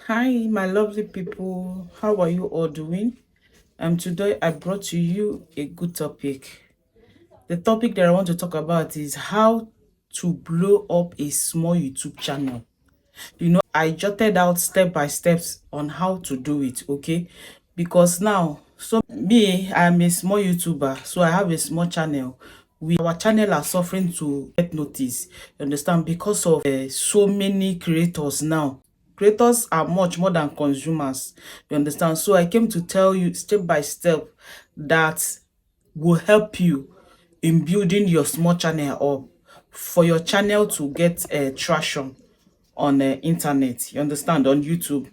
Hi, my lovely people. How are you all doing? Today I brought to you a good topic. The topic that I want to talk about is how to blow up a small YouTube channel. I jotted out step by steps on how to do it, okay? Because now, so me, I'm a small YouTuber, so I have a small channel. Our channel are suffering to get notice, you understand, because of so many creators now. Creators are much more than consumers, you understand. So I came to tell you step by step that will help you in building your small channel up for your channel to get traction on the internet, you understand, on YouTube.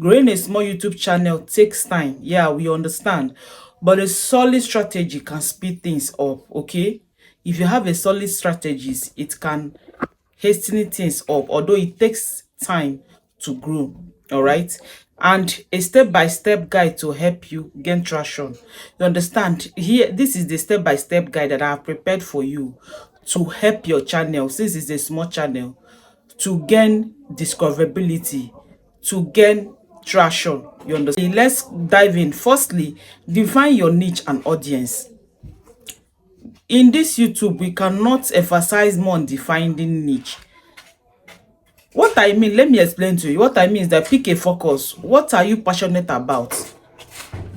Growing a small YouTube channel takes time, yeah, we understand, but a solid strategy can speed things up, okay? If you have a solid strategies, it can hasten things up, although it takes time to grow. All right, and a step-by-step guide to help you gain traction. You understand, here this is the step-by-step guide that I have prepared for you to help your channel, since it's a small channel, to gain discoverability, to gain traction. You understand? Let's dive in. Firstly, define your niche and audience. In this YouTube, we cannot emphasize more on defining niche. What I mean, let me explain to you. What I mean is that pick a focus. What are you passionate about?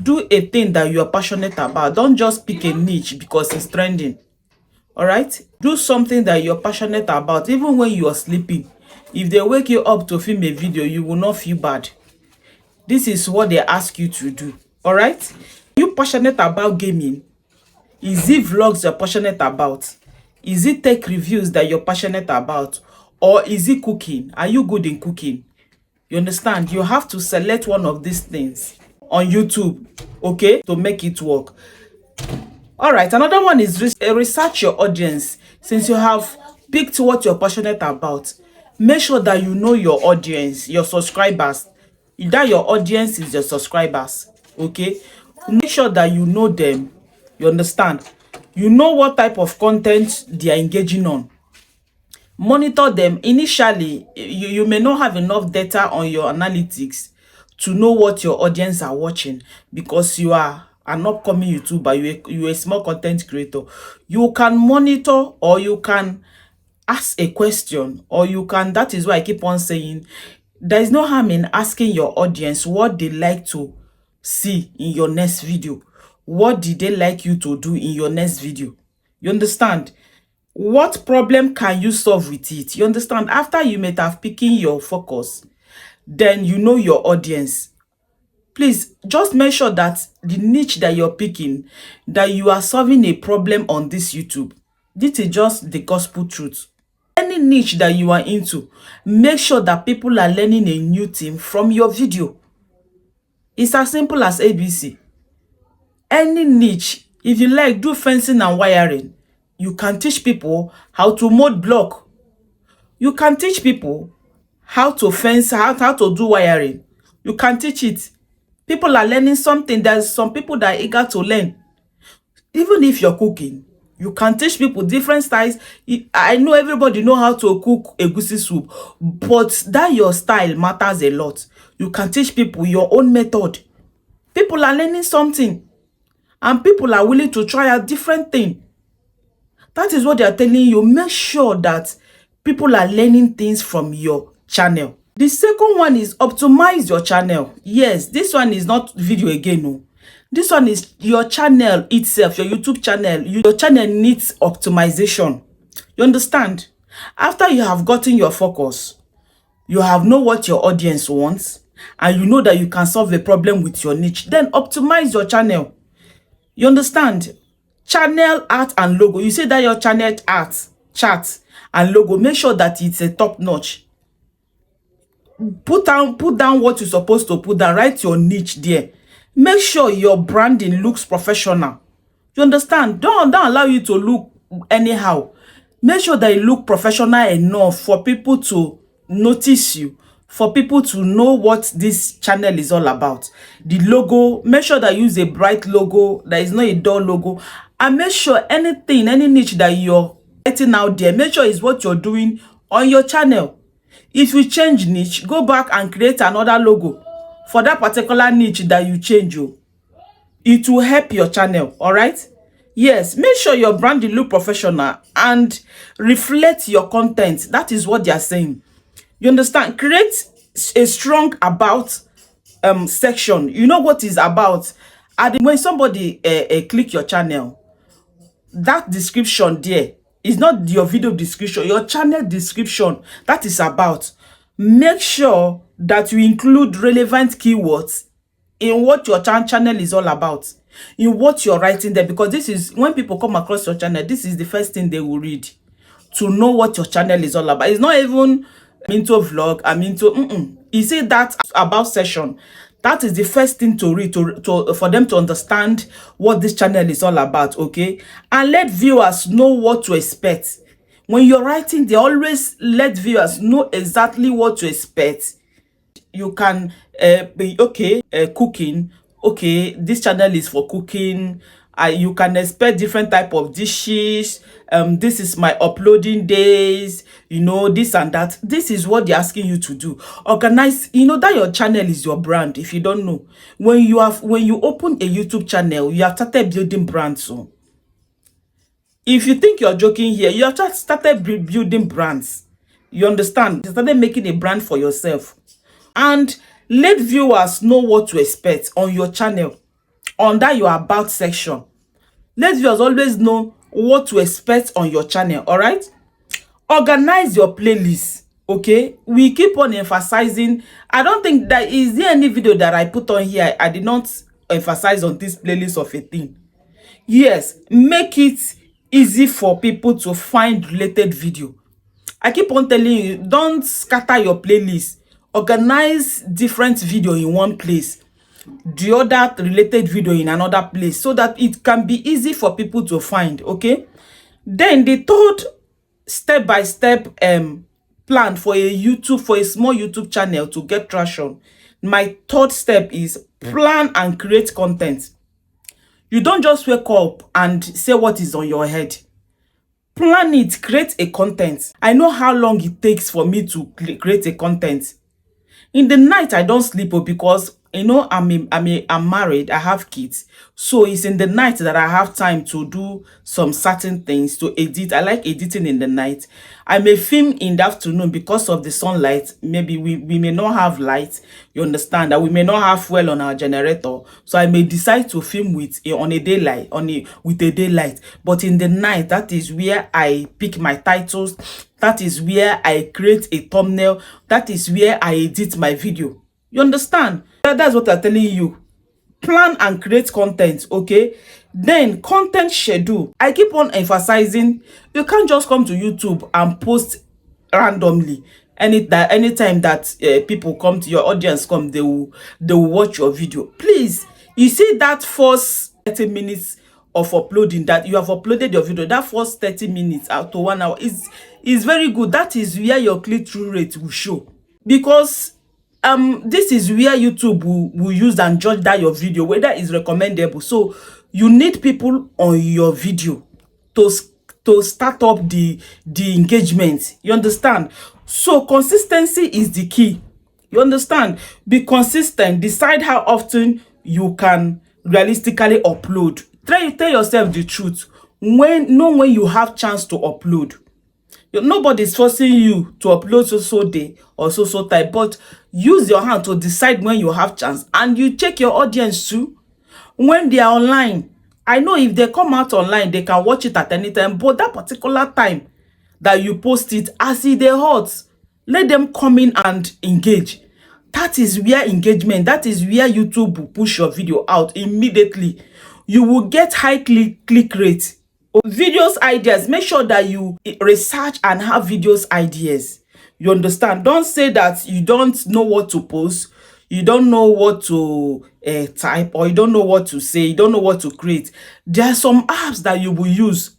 Do a thing that you are passionate about. Don't just pick a niche because it's trending. All right? Do something that you're passionate about, even when you are sleeping. If they wake you up to film a video, you will not feel bad. This is what they ask you to do. All right? Are you passionate about gaming? Is it vlogs you're passionate about? Is it tech reviews that you're passionate about? Or is it cooking? Are you good in cooking? You understand? You have to select one of these things on YouTube, okay, to make it work. All right, another one is research your audience. Since you have picked what you're passionate about, make sure that you know your audience, your subscribers. That your audience is your subscribers, okay? Make sure that you know them. You understand? You know what type of content they are engaging on. Monitor them. Initially, you may not have enough data on your analytics to know what your audience are watching, because you are an upcoming YouTuber, you're a small content creator. You can monitor, or you can ask a question, or you can, that is why I keep on saying, there is no harm in asking your audience what they like to see in your next video. What did they like you to do in your next video? You understand? What problem can you solve with it? You understand? After you may have picking your focus, then you know your audience. Please just make sure that the niche that you're picking, that you are solving a problem on this YouTube. This is just the gospel truth. Any niche that you are into, make sure that people are learning a new thing from your video. It's as simple as ABC. Any niche, if you like, do fencing and wiring. You can teach people how to mold block. You can teach people how to fence, how to do wiring. You can teach it. People are learning something. There's some people that are eager to learn. Even if you're cooking, you can teach people different styles. I know everybody know how to cook egusi soup, but that your style matters a lot. You can teach people your own method. People are learning something, and people are willing to try a different thing. That is what they are telling you. Make sure that people are learning things from your channel. The second one is optimize your channel. Yes, this one is not video again. No. This one is your channel itself, your YouTube channel. Your channel needs optimization. You understand? After you have gotten your focus, you have know what your audience wants, and you know that you can solve a problem with your niche, then optimize your channel. You understand? Channel art and logo. You say that your channel art, chart, and logo, make sure that it's a top notch. Put down what you're supposed to put down. Write your niche there. Make sure your branding looks professional. You understand? Don't allow you to look anyhow. Make sure that you look professional enough for people to notice you, for people to know what this channel is all about. The logo, make sure that you use a bright logo, that is not a dull logo. And make sure anything, any niche that you're writing out there, make sure it's what you're doing on your channel. If you change niche, go back and create another logo for that particular niche that you change. It will help your channel. All right. Yes, make sure your branding look professional and reflect your content. That is what they are saying. You understand? Create a strong about section. You know what is about. And when somebody click your channel, that description there is not your video description, your channel description. That is about. Make sure that you include relevant keywords in what your channel is all about, in what you're writing there, because this is when people come across your channel, this is the first thing they will read to know what your channel is all about. It's not even I'm into vlog, I'm into you see that about session. That is the first thing to read for them to understand what this channel is all about. Okay, and let viewers know what to expect. When you're writing, they always let viewers know exactly what to expect. You can be okay, cooking. Okay, this channel is for cooking. You can expect different type of dishes. This is my uploading days, you know, this and that. This is what they're asking you to do. Organize, you know, that your channel is your brand. If you don't know, when you open a YouTube channel, you have started building brands. So if you think you're joking here, you have just started building brands. You understand? You started making a brand for yourself. And let viewers know what to expect on your channel, on that your about section. Let viewers always know what to expect on your channel. All right, organize your playlist. Okay, we keep on emphasizing. I don't think that is there any video that I put on here I did not emphasize on this playlist of a thing. Yes, make it easy for people to find related video. I keep on telling you, don't scatter your playlist. Organize different video in one place, the other related video in another place, so that it can be easy for people to find. Okay, then the third step-by-step plan for a small YouTube channel to get traction. My third step is plan and create content. You don't just wake up and say what is on your head. Plan it, create a content. I know how long it takes for me to create a content. In the night, I don't sleep because, you know, I'm married, I have kids. So it's in the night that I have time to do some certain things, to edit. I like editing in the night. I may film in the afternoon because of the sunlight. Maybe we may not have light. You understand that we may not have fuel on our generator. So I may decide to film with on a daylight, with a daylight. But in the night, that is where I pick my titles. That is where I create a thumbnail. That is where I edit my video. You understand? That's what I'm telling you. Plan and create content, okay? Then content schedule. I keep on emphasizing, you can't just come to YouTube and post randomly. Anytime that people come to your audience, they will watch your video. Please, you see that first 30 minutes of uploading that you have uploaded your video, that first 30 minutes out to 1 hour is very good. That is where your click-through rate will show, because this is where YouTube will use and judge that your video whether it's recommendable. So you need people on your video to start up the engagement. You understand? So consistency is the key. You understand? Be consistent. Decide how often you can realistically upload. Tell yourself the truth. When you have chance to upload. Nobody's forcing you to upload so day or so time, but use your hand to decide when you have chance, and you check your audience too when they are online. I know if they come out online, they can watch it at any time, but that particular time that you post it, as it they hot, let them come in and engage. That is where engagement, that is where YouTube will push your video out immediately. You will get high click rate. Videos ideas, make sure that you research and have videos ideas. You understand? Don't say that you don't know what to post, you don't know what to type, or you don't know what to say, you don't know what to create. There are some apps that you will use.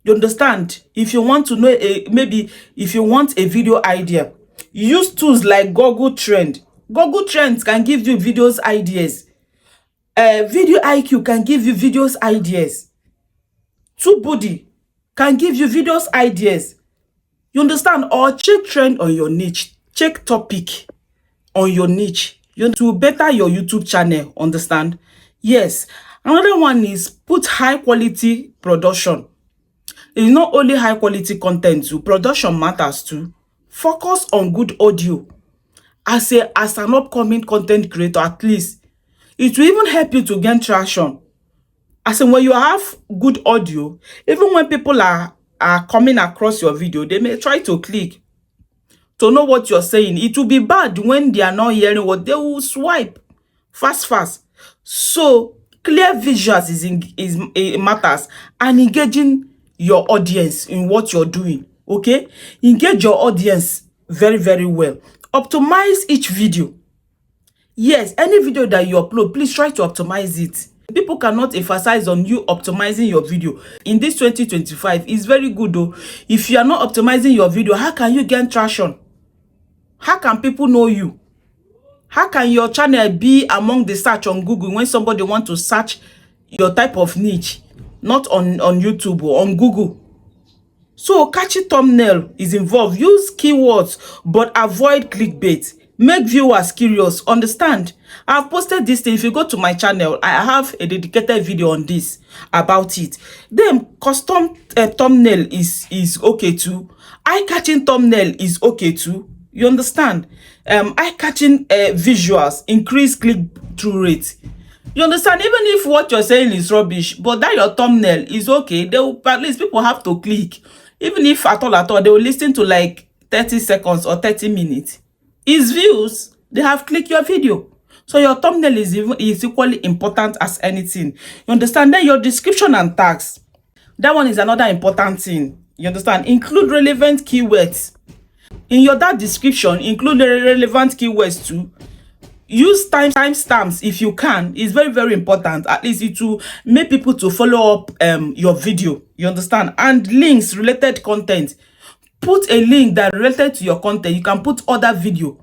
You understand? If you want to know maybe if you want a video idea, use tools like Google Trend. Google Trends can give you videos ideas. Video IQ can give you videos ideas. TubeBuddy can give you videos ideas. You understand? Or check trend on your niche. check topic on your niche. To better your YouTube channel, understand? Yes. Another one is put high quality production. It's not only high quality content too, production matters too. Focus on good audio. As an upcoming content creator, at least it will even help you to gain traction. As in, when you have good audio, even when people are coming across your video, they may try to click to know what you're saying. It will be bad when they are not hearing what they will swipe fast. So clear visuals is matters, and engaging your audience in what you're doing. Okay, engage your audience very well. Optimize each video. Yes, any video that you upload, please try to optimize it. People cannot emphasize on you optimizing your video in this 2025. It's very good though. If you are not optimizing your video, how can you gain traction? How can people know you? How can your channel be among the search on Google when somebody want to search your type of niche, not on YouTube or on Google? So catchy thumbnail is involved. Use keywords, but avoid clickbait. Make viewers curious. Understand? I've posted this thing. If you go to my channel, I have a dedicated video on this about it. Then custom thumbnail is okay too. Eye-catching thumbnail is okay too. You understand? Eye-catching visuals increase click-through rate. You understand? Even if what you're saying is rubbish, but that your thumbnail is okay, they will, at least people have to click. Even if at all, they will listen to like 30 seconds or 30 minutes. Is views, they have clicked your video. So your thumbnail is equally important as anything. You understand? Then your description and tags. That one is another important thing. You understand? Include relevant keywords. In your description, include the relevant keywords too. Use timestamps if you can. It's very important. At least it will make people to follow up your video. You understand? And links, related content. Put a link that related to your content. You can put other video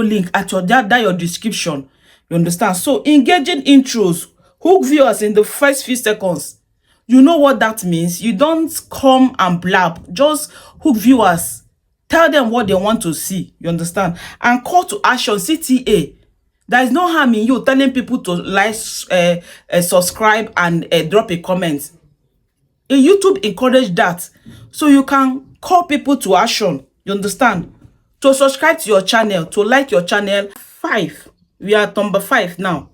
link at your description. You understand? So engaging intros, hook viewers in the first few seconds. You know what that means? You don't come and blab. Just hook viewers. Tell them what they want to see. You understand? And call to action, CTA. There is no harm in you telling people to like, subscribe, and drop a comment. YouTube encourage that. So you can call people to action. You understand? To subscribe to your channel, to like your channel. 5. We are at number 5 now.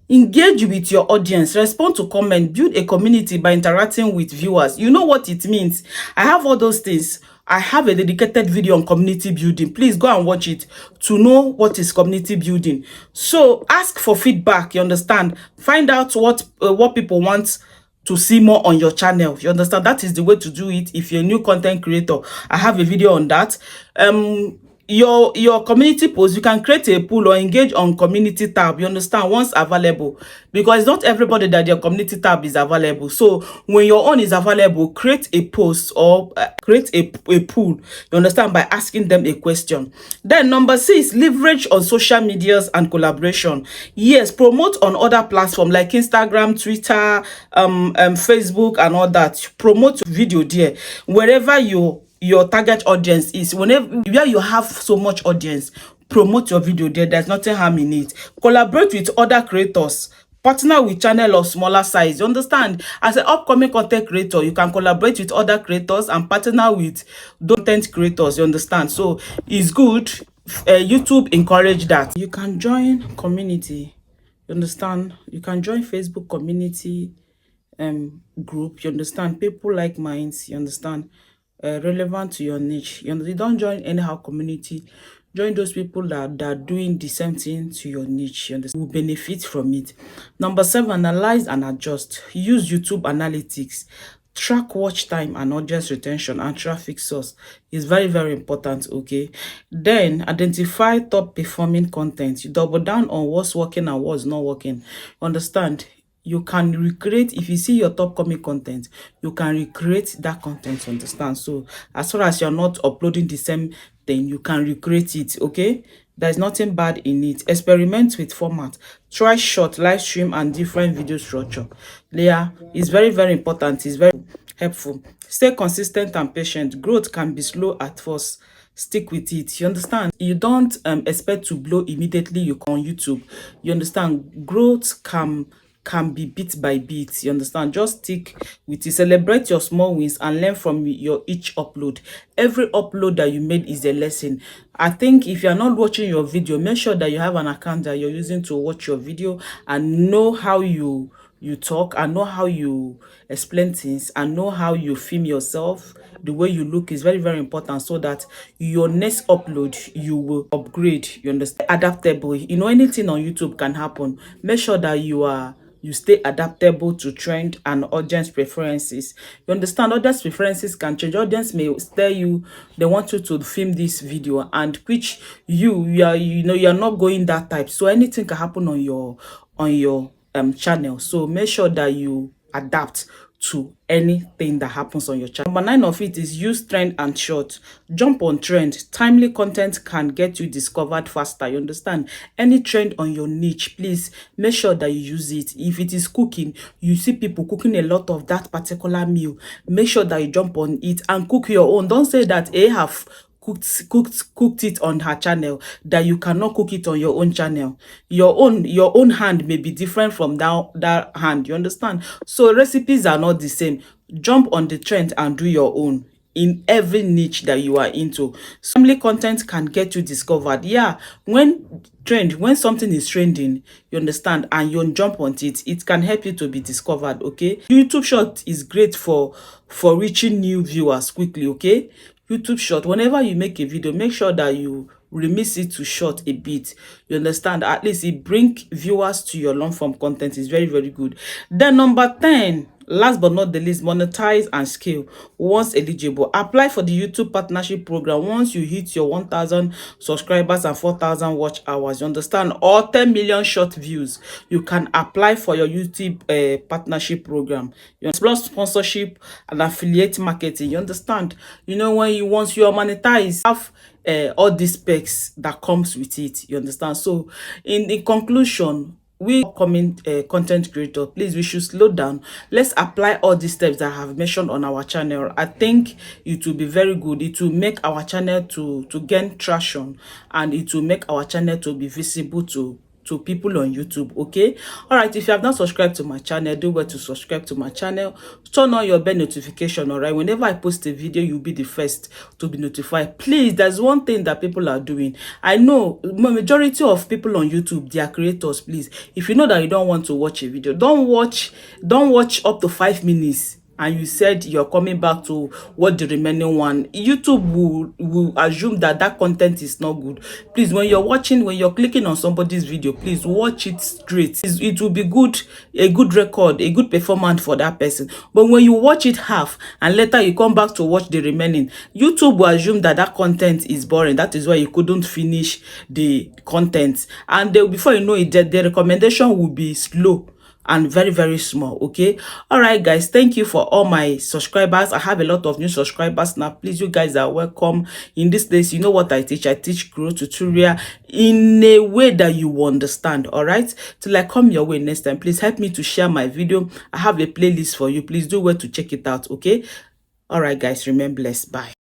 Engage with your audience. Respond to comment. Build a community by interacting with viewers. You know what it means. I have all those things. I have a dedicated video on community building. Please go and watch it to know what is community building. So ask for feedback. You understand? Find out what people want to see more on your channel. You understand? That is the way to do it. If you're a new content creator, I have a video on that. Your community post, you can create a pool or engage on community tab. You understand? Once available, because not everybody that their community tab is available. So when your own is available, create a post or create a pool. You understand? By asking them a question. Then number 6, leverage on social medias and collaboration. Yes, promote on other platforms like Instagram, Twitter, Facebook, and all that. Promote video there wherever your target audience is. Where you have so much audience, promote your video there. There's nothing harm in it. Collaborate with other creators. Partner with channel of smaller size. You understand? As an upcoming content creator, you can collaborate with other creators and partner with content creators. You understand? So it's good. YouTube encourage that. You can join community. You understand? You can join Facebook community group. You understand? People like minds. You understand? Relevant to your niche. You don't join anyhow community. Join those people that are doing the same thing to your niche. You understand? Will benefit from it. Number 7, analyze and adjust. Use YouTube analytics. Track watch time and audience retention and traffic source is very important. Okay, then identify top performing content. You double down on what's working and what's not working. Understand? You can recreate. If you see your top coming content, you can recreate that content. Understand? So as far as you're not uploading the same thing, you can recreate it. Okay, there's nothing bad in it. Experiment with format. Try short, live stream, and different video structure. Layer is very important. It's very helpful. Stay consistent and patient. Growth can be slow at first. stick with it. You understand? You don't expect to blow immediately you come on YouTube. You understand? Growth can be bit by bit. You understand? Just stick with it. Celebrate your small wins and learn from your each upload. Every upload that you made is a lesson. I think if you're not watching your video, make sure that you have an account that you're using to watch your video and know how you talk and know how you explain things and know how you film yourself. The way you look is very, very important, so that your next upload you will upgrade. You understand? Adaptable. You know, anything on YouTube can happen. Make sure that you stay adaptable to trend and audience preferences. You understand? Audience preferences can change. Audience may tell you they want you to film this video, and which you're not going that type. So anything can happen on your channel. So make sure that you adapt to anything that happens on your channel. Number 9 of it is use trend and short. Jump on trend. Timely content can get you discovered faster. You understand? Any trend on your niche, please make sure that you use it. If it is cooking, you see people cooking a lot of that particular meal, make sure that you jump on it and cook your own. Don't say that A have cooked it on her channel, that you cannot cook it on your own channel. Your own hand may be different from that hand. You understand? So recipes are not the same. Jump on the trend and do your own in every niche that you are into. Family content can get you discovered. Yeah, when something is trending, you understand, and you jump on it, it can help you to be discovered. Okay, YouTube short is great for reaching new viewers quickly. Okay, YouTube short, whenever you make a video, make sure that you remix it to short a bit. You understand? At least it bring viewers to your long form content. Is very, very good. Then number 10, last but not the least, monetize and scale once eligible. Apply for the YouTube partnership program once you hit your 1,000 subscribers and 4,000 watch hours. You understand? Or 10 million short views. You can apply for your YouTube partnership program. You explore sponsorship and affiliate marketing. You understand? You know, once you are monetized, have all these specs that comes with it. You understand? So in the conclusion, we upcoming content creator, please, we should slow down. Let's apply all these steps that I have mentioned on our channel. I think it will be very good. It will make our channel to gain traction, and it will make our channel to be visible to people on YouTube. Okay, all right, if you have not subscribed to my channel, do well to subscribe to my channel. Turn on your bell notification. All right, whenever I post a video, you'll be the first to be notified. Please, there's one thing that people are doing. I know majority of people on YouTube, they are creators. Please, if you know that you don't want to watch a video, don't watch up to 5 minutes and you said you're coming back to watch the remaining one. YouTube will assume that content is not good. Please, when you're clicking on somebody's video, please watch it straight. It will be good, a good record, a good performance for that person. But when you watch it half and later you come back to watch the remaining, YouTube will assume that content is boring. That is why you couldn't finish the content, and before you know it, the recommendation will be slow and very, very small. Okay, all right guys, thank you for all my subscribers. I have a lot of new subscribers now. Please, you guys are welcome in this place. You know what I teach growth tutorial in a way that you understand. All right, till I come your way next time, please help me to share my video. I have a playlist for you. Please do well to check it out. Okay, all right guys, remain blessed. Bye.